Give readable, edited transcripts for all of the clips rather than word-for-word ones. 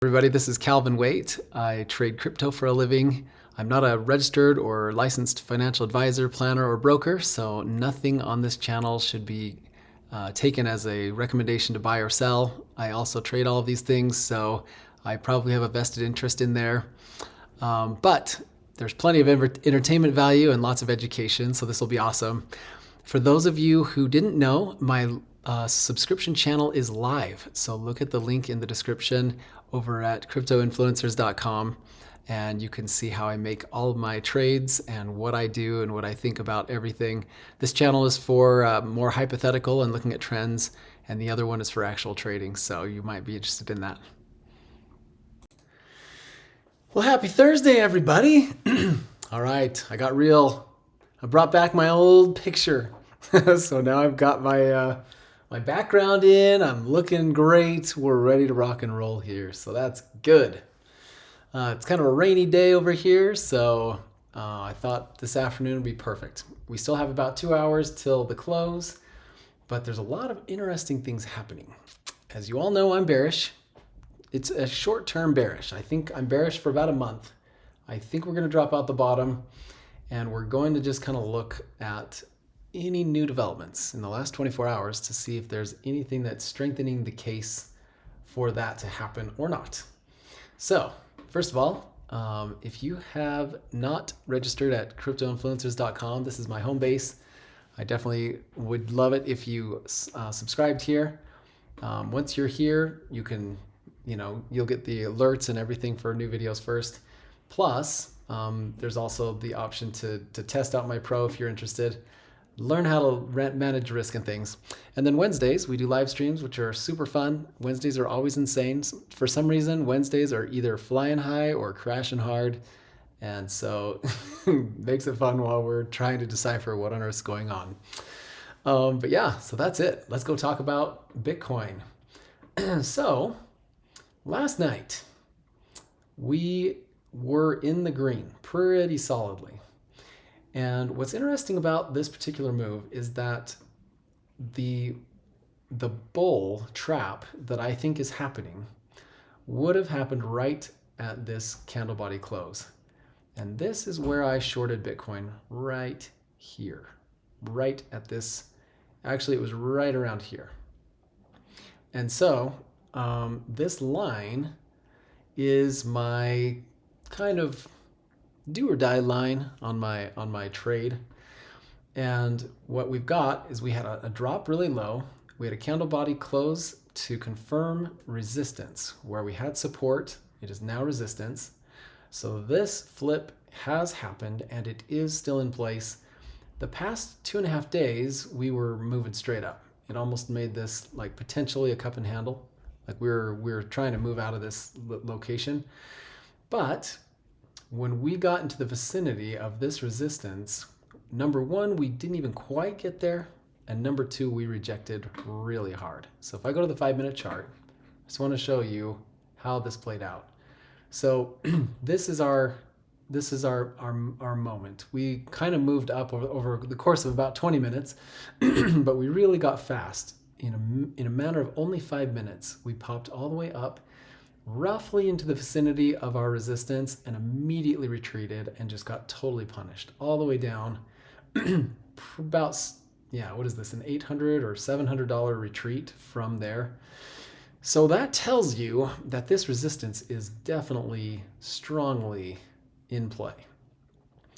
Everybody, this is Calvin Waite. I trade crypto for a living. I'm not a registered or licensed financial advisor, planner, or broker, so nothing on this channel should be taken as a recommendation to buy or sell. I also trade all of these things, so I probably have a vested interest in there. But there's plenty of entertainment value and lots of education, so this will be awesome. For those of you who didn't know, my subscription channel is live. So look at the link in the description over at cryptoinfluencers.com and you can see how I make all of my trades and what I do and what I think about everything. This channel is for more hypothetical and looking at trends, and the other one is for actual trading, so you might be interested in that. Well, happy Thursday, everybody. All right, I got real. I brought back my old picture. So now I've got my background in, I'm looking great. We're ready to rock and roll here, so that's good. It's kind of a rainy day over here, so I thought this afternoon would be perfect. We still have about 2 hours till the close, but there's a lot of interesting things happening. As you all know, I'm bearish. It's a short-term bearish. I think I'm bearish for about a month. I think we're going to drop out the bottom, and we're going to just kind of look at any new developments in the last 24 hours to see if there's anything that's strengthening the case for that to happen or not. So first of all, if you have not registered at cryptoinfluencers.com, this is my home base. I definitely would love it if you subscribed here. Once you're here, you can, you'll get the alerts and everything for new videos first. Plus, there's also the option to test out my pro if you're interested. Learn how to manage risk and things. And then Wednesdays, we do live streams, which are super fun. Wednesdays are always insane. For some reason, Wednesdays are either flying high or crashing hard. And so makes it fun while we're trying to decipher what on earth is going on. But yeah, so that's it. Let's go talk about Bitcoin. So last night, we were in the green pretty solidly. And what's interesting about this particular move is that the bull trap that I think is happening would have happened right at this candle body close. And this is where I shorted Bitcoin, right here, right at this. Actually, it was right around here. And so this line is my kind of do or die line on my trade. And what we've got is we had a drop really low. We had a candle body close to confirm resistance. Where we had support, it is now resistance. So this flip has happened and it is still in place. The past 2.5 days, we were moving straight up. It almost made this like potentially a cup and handle. Like we were trying to move out of this location. But when we got into the vicinity of this resistance, number one, we didn't even quite get there. And number two, we rejected really hard. So if I go to the 5-minute chart, I just want to show you how this played out. So this is our moment. We kind of moved up over the course of about 20 minutes, but we really got fast. In a matter of only 5 minutes, we popped all the way up roughly into the vicinity of our resistance and immediately retreated and just got totally punished all the way down. About, what is this, an $800 or $700 retreat from there. So that tells you that this resistance is definitely strongly in play.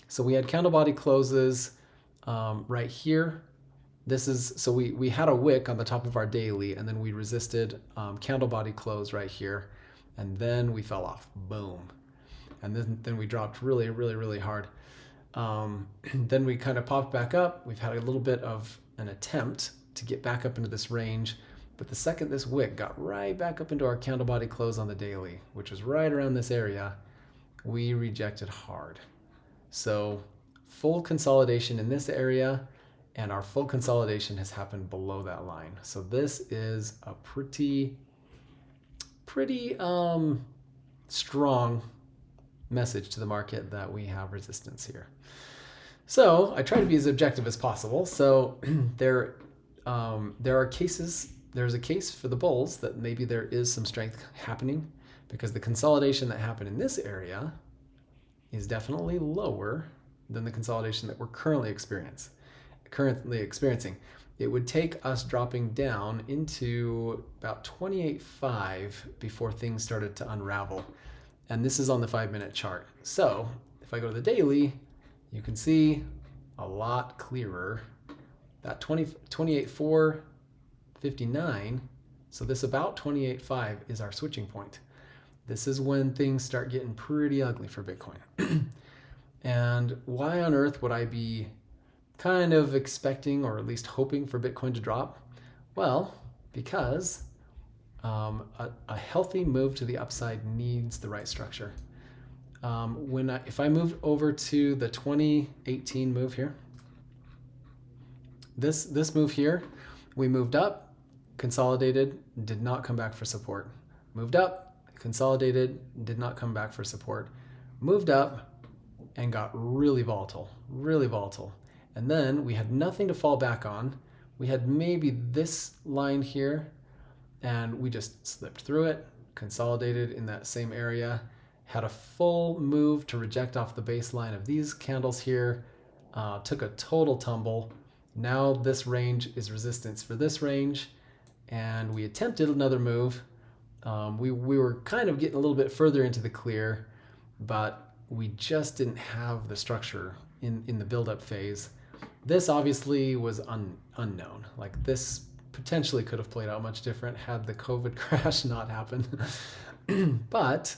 So we had candle body closes right here. So we had a wick on the top of our daily, and then we resisted candle body close right here. And then we fell off, boom. And then we dropped really, really, really hard. Then we kind of popped back up. We've had a little bit of an attempt to get back up into this range. But the second this wick got right back up into our candle body close on the daily, which was right around this area, we rejected hard. So full consolidation in this area, and our full consolidation has happened below that line. So this is a pretty strong message to the market that we have resistance here. So I try to be as objective as possible. So there are cases. There's a case for the bulls that maybe there is some strength happening because the consolidation that happened in this area is definitely lower than the consolidation that we're currently experiencing. It would take us dropping down into about 28.5 before things started to unravel. And this is on the 5-minute chart. So if I go to the daily, you can see a lot clearer that 28.459. So this about 28.5 is our switching point. This is when things start getting pretty ugly for Bitcoin. And why on earth would I be kind of expecting, or at least hoping, for Bitcoin to drop? Well, because a healthy move to the upside needs the right structure. If I move over to the 2018 move here, this move here, we moved up, consolidated, did not come back for support. Moved up, consolidated, did not come back for support. Moved up and got really volatile. And then we had nothing to fall back on. We had maybe this line here, and we just slipped through it, consolidated in that same area, had a full move to reject off the baseline of these candles here, took a total tumble. Now this range is resistance for this range, and we attempted another move. We were kind of getting a little bit further into the clear, but we just didn't have the structure in the build-up phase. This obviously was unknown. Like, this potentially could have played out much different had the COVID crash not happened. But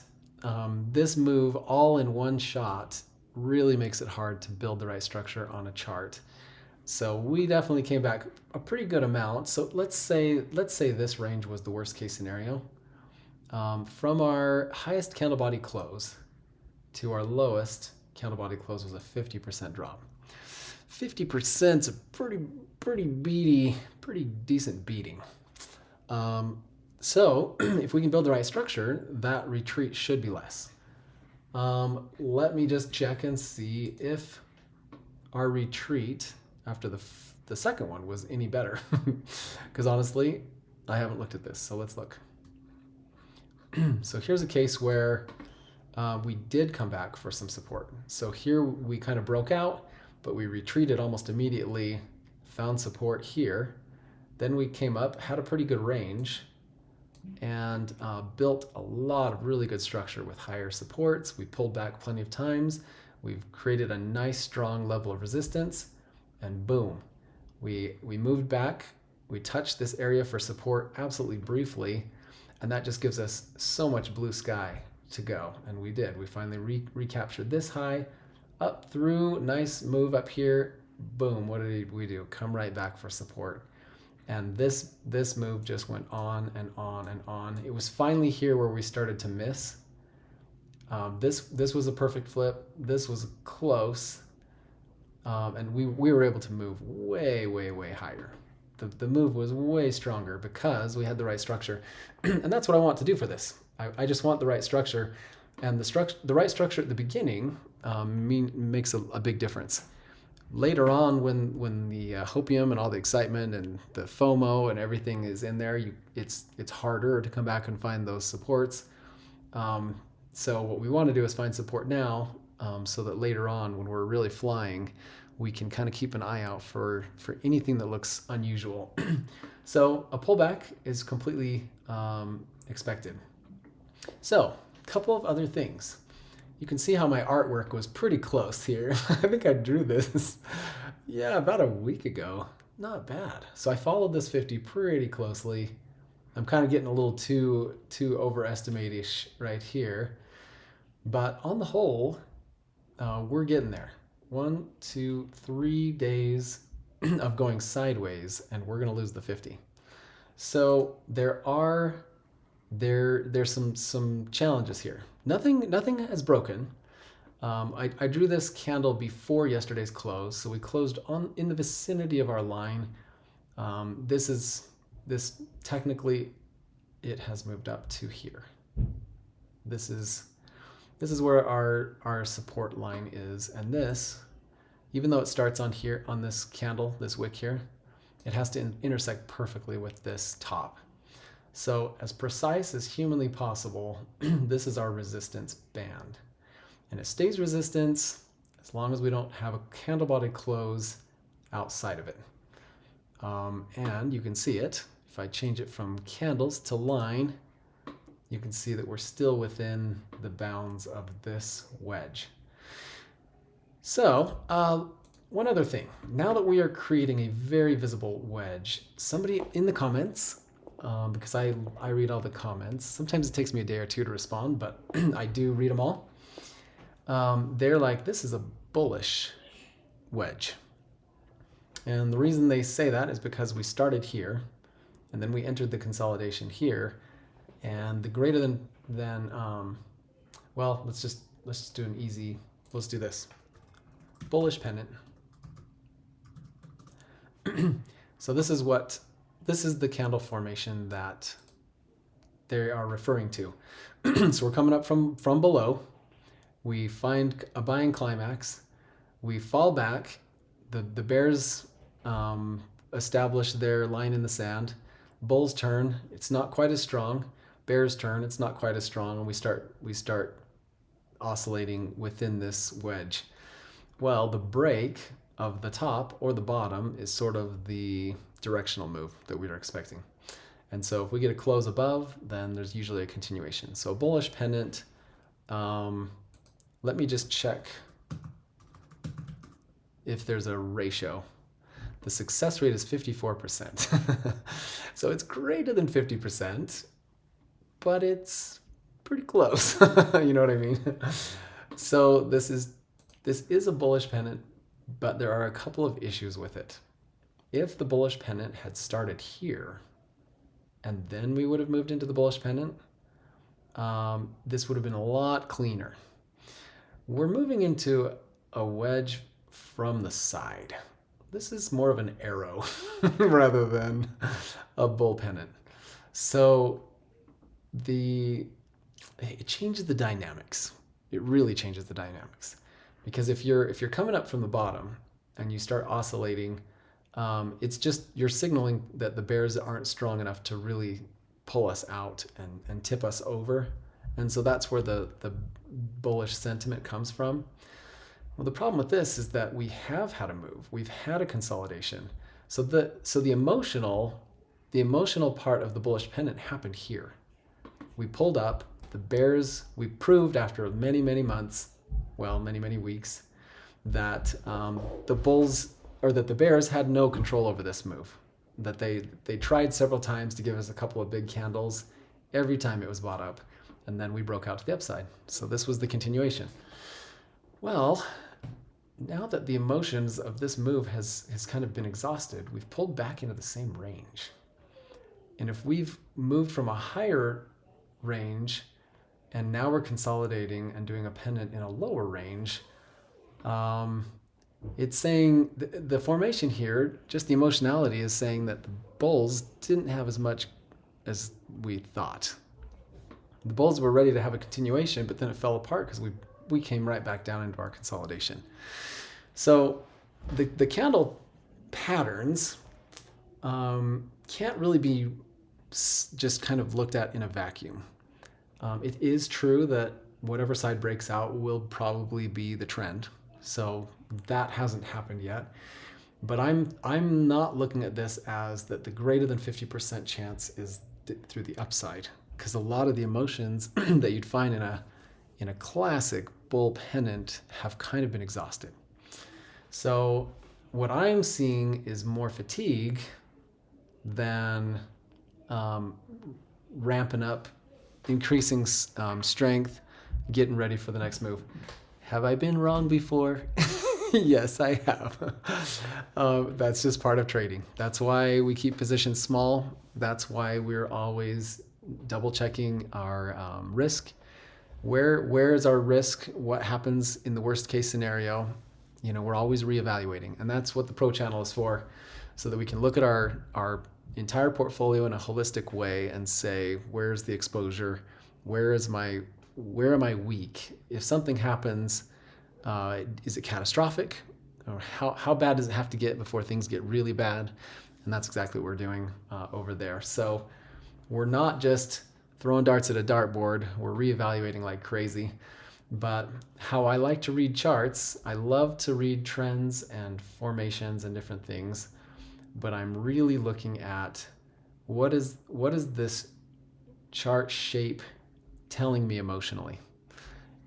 this move all in one shot really makes it hard to build the right structure on a chart. So we definitely came back a pretty good amount. So let's say this range was the worst case scenario. From our highest candle body close to our lowest candle body close was a 50% drop. 50% is a pretty decent beating. So if we can build the right structure, that retreat should be less. Let me just check and see if our retreat after the second one was any better. Because honestly, I haven't looked at this, so let's look. So here's a case where we did come back for some support. So here we kind of broke out, but we retreated almost immediately, found support here. Then we came up, had a pretty good range, and built a lot of really good structure with higher supports. We pulled back plenty of times. We've created a nice strong level of resistance, and boom, we moved back. We touched this area for support absolutely briefly, and that just gives us so much blue sky to go. And we did. We finally recaptured this high, up through, nice move up here, boom, what did we do? Come right back for support. And this move just went on and on and on. It was finally here where we started to miss. This was a perfect flip. This was close. And we were able to move way, way, way higher. The move was way stronger because we had the right structure. And that's what I want to do for this. I just want the right structure. And the right structure at the beginning makes a big difference. Later on, when the hopium and all the excitement and the FOMO and everything is in there, it's harder to come back and find those supports. So what we want to do is find support now, so that later on, when we're really flying, we can kind of keep an eye out for anything that looks unusual. So a pullback is completely expected. So a couple of other things. You can see how my artwork was pretty close here. I think I drew this, yeah, about a week ago. Not bad. So I followed this 50 pretty closely. I'm kind of getting a little too overestimate-ish right here. But on the whole, we're getting there. 1, 2, 3 days of going sideways, and we're going to lose the 50. So there's some challenges here. Nothing has broken. I drew this candle before yesterday's close, so we closed in the vicinity of our line. This technically, it has moved up to here. This is where our support line is, and this, even though it starts on here, on this candle, this wick here, it has to intersect perfectly with this top. So as precise as humanly possible, this is our resistance band. And it stays resistance as long as we don't have a candle body close outside of it. And you can see it. If I change it from candles to line, you can see that we're still within the bounds of this wedge. So one other thing, now that we are creating a very visible wedge, somebody in the comments, because I read all the comments, sometimes it takes me a day or two to respond, but I do read them all. They're like, this is a bullish wedge. And the reason they say that is because we started here, and then we entered the consolidation here, and the greater than well, let's just do an easy, let's do this. Bullish pennant. So this is the candle formation that they are referring to. So we're coming up from below. We find a buying climax. We fall back. The bears establish their line in the sand. Bulls turn. It's not quite as strong. Bears turn. It's not quite as strong, and we start oscillating within this wedge. Well, the break of the top or the bottom is sort of the directional move that we are expecting. And so if we get a close above, then there's usually a continuation. So bullish pennant, let me just check if there's a ratio. The success rate is 54%. So it's greater than 50%, but it's pretty close. You know what I mean? So this is a bullish pennant, but there are a couple of issues with it. If the bullish pennant had started here, and then we would have moved into the bullish pennant, this would have been a lot cleaner. We're moving into a wedge from the side. This is more of an arrow rather than a bull pennant. So it changes the dynamics. It really changes the dynamics. Because if you're coming up from the bottom and you start oscillating, it's just you're signaling that the bears aren't strong enough to really pull us out and tip us over. And so that's where the bullish sentiment comes from. Well, the problem with this is that we have had a move. We've had a consolidation. So the emotional part of the bullish pennant happened here. We pulled up. The bears, we proved after many, many months, well, many, many weeks, that the bears had no control over this move. That they tried several times to give us a couple of big candles. Every time it was bought up, and then we broke out to the upside. So this was the continuation. Well, now that the emotions of this move has kind of been exhausted, we've pulled back into the same range. And if we've moved from a higher range, and now we're consolidating and doing a pennant in a lower range, it's saying the formation here, just the emotionality is saying that the bulls didn't have as much as we thought. The bulls were ready to have a continuation, but then it fell apart because we came right back down into our consolidation. So the candle patterns can't really be just kind of looked at in a vacuum. It is true that whatever side breaks out will probably be the trend. So that hasn't happened yet. But I'm not looking at this as that the greater than 50% chance is through the upside, because a lot of the emotions that you'd find in a classic bull pennant have kind of been exhausted. So what I'm seeing is more fatigue than ramping up, increasing strength, getting ready for the next move. Have I been wrong before? Yes, I have. That's just part of trading. That's why we keep positions small. That's why we're always double checking our risk. Where is our risk? What happens in the worst case scenario? We're always reevaluating, and that's what the Pro Channel is for, so that we can look at our entire portfolio in a holistic way and say, where's the exposure? Where am I weak? If something happens, is it catastrophic? Or how bad does it have to get before things get really bad? And that's exactly what we're doing over there. So we're not just throwing darts at a dartboard. We're reevaluating like crazy. But how I like to read charts, I love to read trends and formations and different things. But I'm really looking at what is this chart shape telling me emotionally.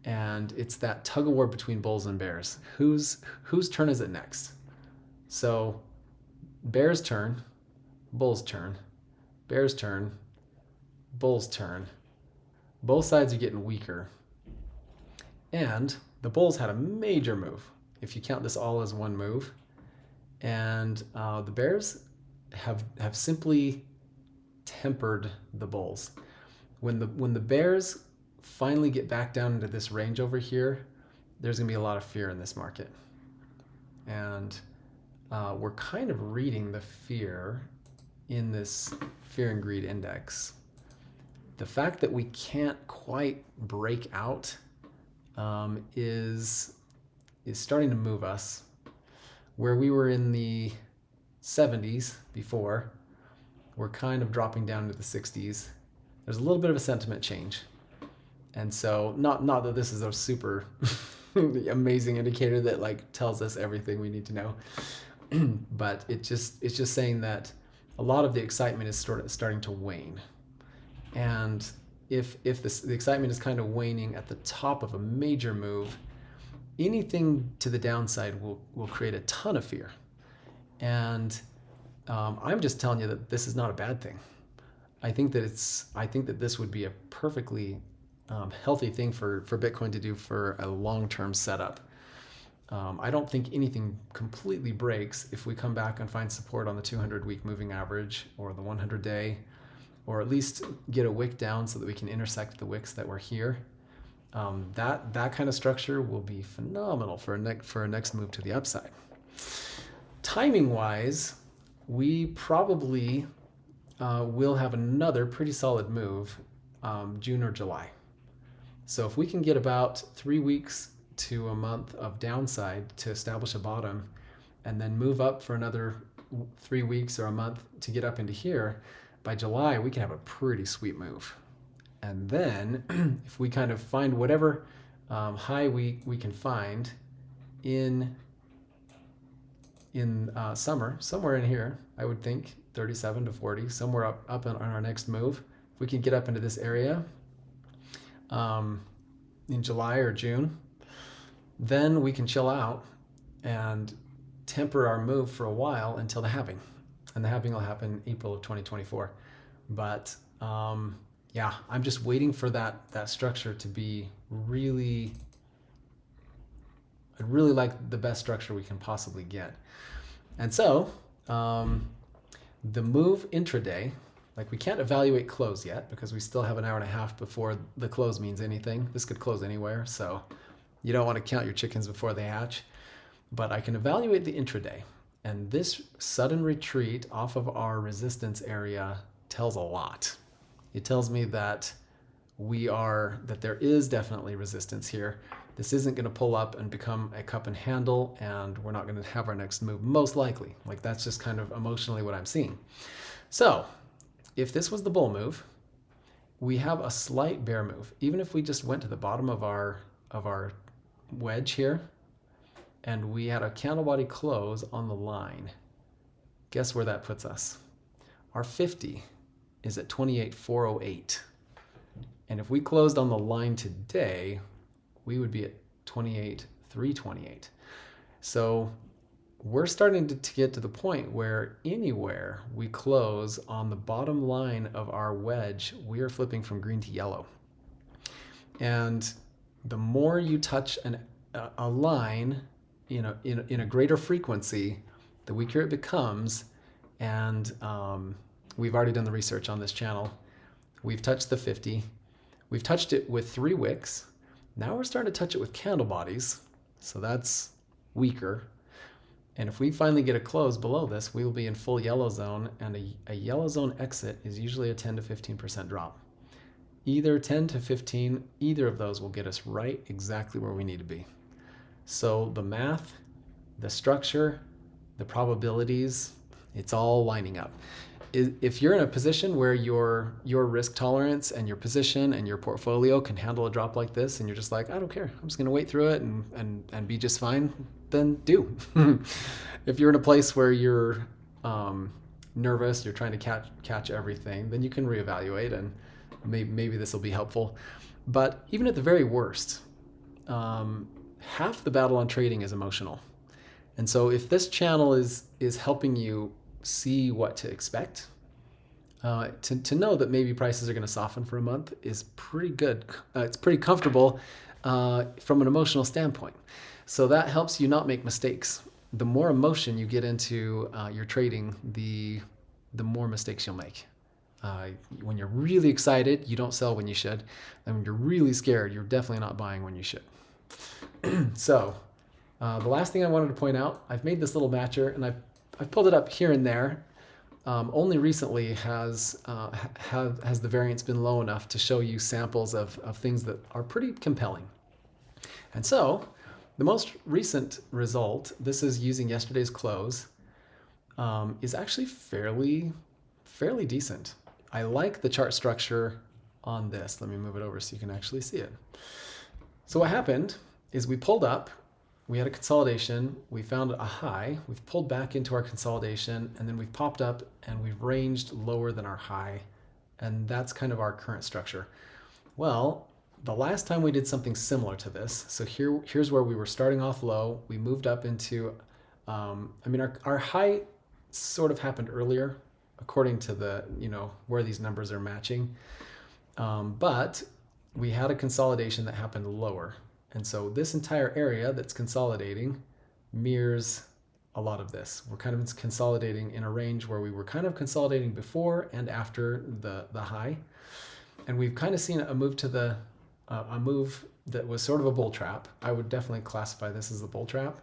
And it's that tug of war between bulls and bears. Whose turn is it next? So bear's turn, bull's turn, bear's turn, bull's turn. Both sides are getting weaker. And the bulls had a major move, if you count this all as one move. And the bears have simply tempered the bulls. When the bears finally get back down into this range over here, there's gonna be a lot of fear in this market. And we're kind of reading the fear in this fear and greed index. The fact that we can't quite break out is starting to move us. Where we were in the 70s before, we're kind of dropping down into the 60s. There's a little bit of a sentiment change. And so not that this is a super amazing indicator that like tells us everything we need to know, but it's just saying that a lot of the excitement is starting to wane. And if the excitement is kind of waning at the top of a major move, anything to the downside will create a ton of fear. And I'm just telling you that this is not a bad thing. I think that this would be a perfectly healthy thing for Bitcoin to do for a long-term setup. I don't think anything completely breaks if we come back and find support on the 200-week moving average or the 100-day, or at least get a wick down so that we can intersect the wicks that were here. That kind of structure will be phenomenal for a next move to the upside. Timing-wise, we probably will have another pretty solid move June or July. So if we can get about 3 weeks to a month of downside to establish a bottom, and then move up for another 3 weeks or a month to get up into here, by July we can have a pretty sweet move. And then if we kind of find whatever high we can find in summer, somewhere in here, I would think 37 to 40, somewhere up on our next move, if we can get up into this area in July or June, then we can chill out and temper our move for a while until the halving. And the halving will happen April of 2024. But yeah, I'm just waiting for that structure to be really, I really like the best structure we can possibly get. And so the move intraday, like we can't evaluate close yet because we still have an hour and a half before the close means anything. This could close anywhere, so you don't want to count your chickens before they hatch. But I can evaluate the intraday. And this sudden retreat off of our resistance area tells a lot. It tells me that that there is definitely resistance here. This isn't going to pull up and become a cup and handle, and we're not going to have our next move, most likely. Like, that's just kind of emotionally what I'm seeing. So if this was the bull move, we have a slight bear move. Even if we just went to the bottom of our wedge here, and we had a candle body close on the line, guess where that puts us? Our 50 is at 28,408. And if we closed on the line today, we would be at 28,328. So we're starting to get to the point where anywhere we close on the bottom line of our wedge, we are flipping from green to yellow. And the more you touch a line in a greater frequency, the weaker it becomes. And we've already done the research on this channel. We've touched the 50. We've touched it with 3 wicks. Now we're starting to touch it with candle bodies. So that's weaker. And if we finally get a close below this, we will be in full yellow zone, and a yellow zone exit is usually a 10 to 15% drop. Either 10 to 15, either of those will get us right exactly where we need to be. So the math, the structure, the probabilities, it's all lining up. if you're in a position where your risk tolerance and your position and your portfolio can handle a drop like this, and you're just like, I don't care, I'm just going to wait through it and be just fine, then do. If you're in a place where you're nervous, you're trying to catch everything, then you can reevaluate, and maybe this will be helpful. But even at the very worst, half the battle on trading is emotional. And so if this channel is helping you see what to expect, to know that maybe prices are going to soften for a month is pretty good. It's pretty comfortable from an emotional standpoint. So that helps you not make mistakes. The more emotion you get into your trading, the more mistakes you'll make. When you're really excited, you don't sell when you should. And when you're really scared, you're definitely not buying when you should. So the last thing I wanted to point out, I've made this little matcher, and I've pulled it up here and there. Only recently has the variance been low enough to show you samples of things that are pretty compelling. And so the most recent result, this is using yesterday's close, is actually fairly decent. I like the chart structure on this. Let me move it over so you can actually see it. So what happened is we pulled up, we had a consolidation, we found a high, we've pulled back into our consolidation, and then we've popped up and we've ranged lower than our high. And that's kind of our current structure. Well, the last time we did something similar to this, so here's where we were starting off low, we moved up into, our high sort of happened earlier, according to the, where these numbers are matching. But we had a consolidation that happened lower. And so this entire area that's consolidating mirrors a lot of this. We're kind of consolidating in a range where we were kind of consolidating before and after the high. And we've kind of seen a move to a move that was sort of a bull trap. I would definitely classify this as a bull trap.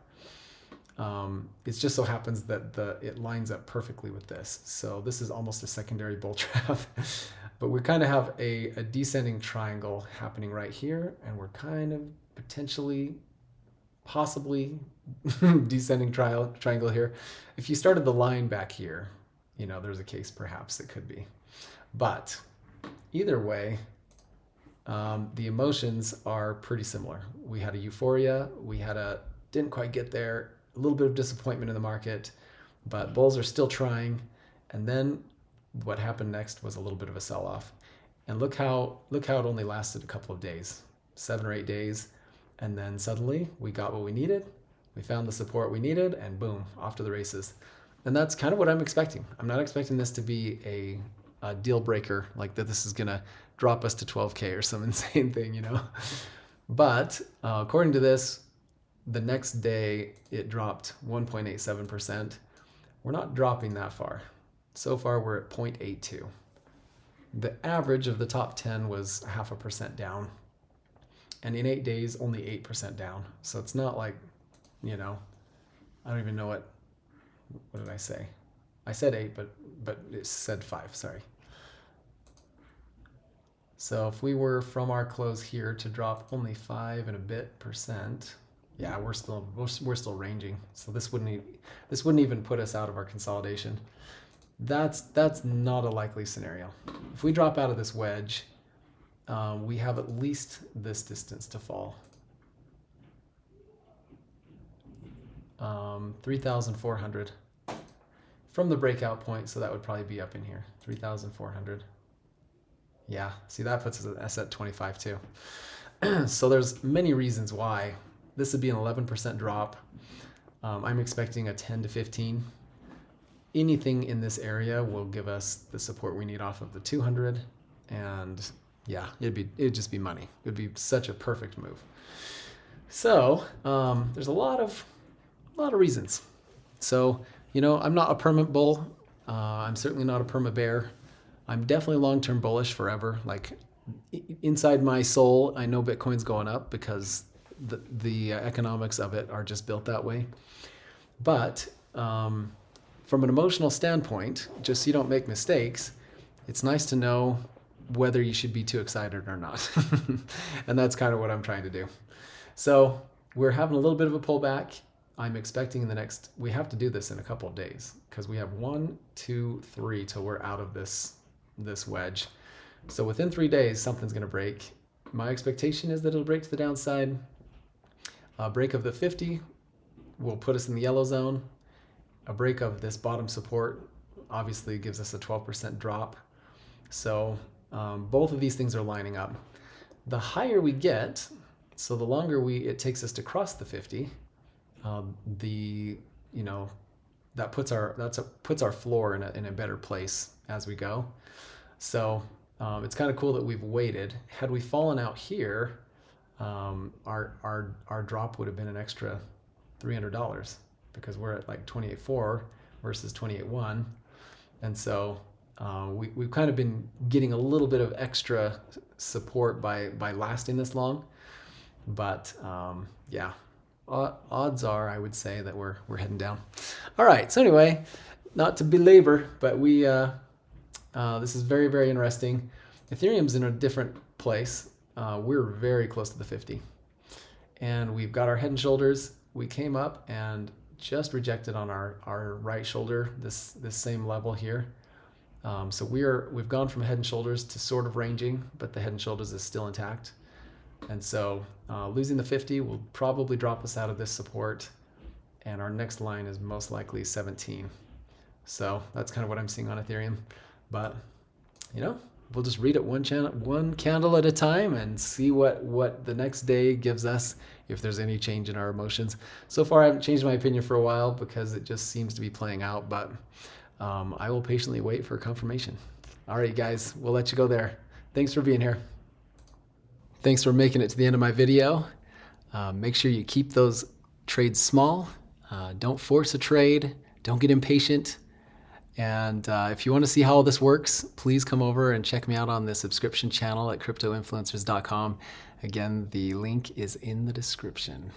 It just so happens that it lines up perfectly with this. So this is almost a secondary bull trap. But we kind of have a descending triangle happening right here, and we're kind of possibly descending triangle here. If you started the line back here, there's a case perhaps it could be. But either way, the emotions are pretty similar. We had a euphoria, didn't quite get there, a little bit of disappointment in the market, but bulls are still trying. And then what happened next was a little bit of a sell-off. And look how it only lasted a couple of days, 7 or 8 days. And then suddenly we got what we needed. We found the support we needed, and boom, off to the races. And that's kind of what I'm expecting. I'm not expecting this to be a deal breaker, like that this is going to drop us to 12K or some insane thing, But according to this, the next day it dropped 1.87%. We're not dropping that far. So far we're at 0.82. The average of the top 10 was 0.5% down. And in 8 days, only 8% down. So it's not like, I don't even know what did I say? I said 8, but it said 5, sorry. So if we were from our close here to drop only 5 and a bit percent, yeah, we're still ranging. So this wouldn't even put us out of our consolidation. That's not a likely scenario. If we drop out of this wedge, we have at least this distance to fall. 3,400 from the breakout point, so that would probably be up in here, 3,400. Yeah, see, that puts us at 25 too. So there's many reasons why this would be an 11% drop. I'm expecting a 10 to 15. Anything in this area will give us the support we need off of the 200, and yeah, it'd just be money. It would be such a perfect move. So there's a lot of reasons. So I'm not a permanent bull. I'm certainly not a perma bear. I'm definitely long-term bullish forever. Like inside my soul, I know Bitcoin's going up because the economics of it are just built that way. But from an emotional standpoint, just so you don't make mistakes, it's nice to know whether you should be too excited or not. And that's kind of what I'm trying to do. So we're having a little bit of a pullback. I'm expecting in the next, we have to do this in a couple of days because we have 1, 2, 3 till we're out of this wedge. So within 3 days, something's going to break. My expectation is that it'll break to the downside. A break of the 50 will put us in the yellow zone. A break of this bottom support obviously gives us a 12% drop. So both of these things are lining up. The higher we get, so the longer it takes us to cross the 50, that puts our floor in a better place as we go. So it's kind of cool that we've waited. Had we fallen out here, our drop would have been an extra $300 because we're at like 28.4 versus 28.1, and so we've kind of been getting a little bit of extra support by lasting this long. But yeah, odds are I would say that we're heading down. All right, so anyway, not to belabor, but this is very, very interesting. Ethereum's in a different place. We're very close to the 50, and we've got our head and shoulders. We came up and just rejected on our right shoulder, this same level here. So we've gone from head and shoulders to sort of ranging, but the head and shoulders is still intact. And so losing the 50 will probably drop us out of this support, and our next line is most likely 17. So that's kind of what I'm seeing on Ethereum. But we'll just read it one candle at a time and see what the next day gives us, if there's any change in our emotions. So far, I haven't changed my opinion for a while because it just seems to be playing out, but I will patiently wait for confirmation. All right, guys, we'll let you go there. Thanks for being here. Thanks for making it to the end of my video. Make sure you keep those trades small. Don't force a trade. Don't get impatient. And if you want to see how all this works, please come over and check me out on the subscription channel at cryptoinfluencers.com. Again, the link is in the description.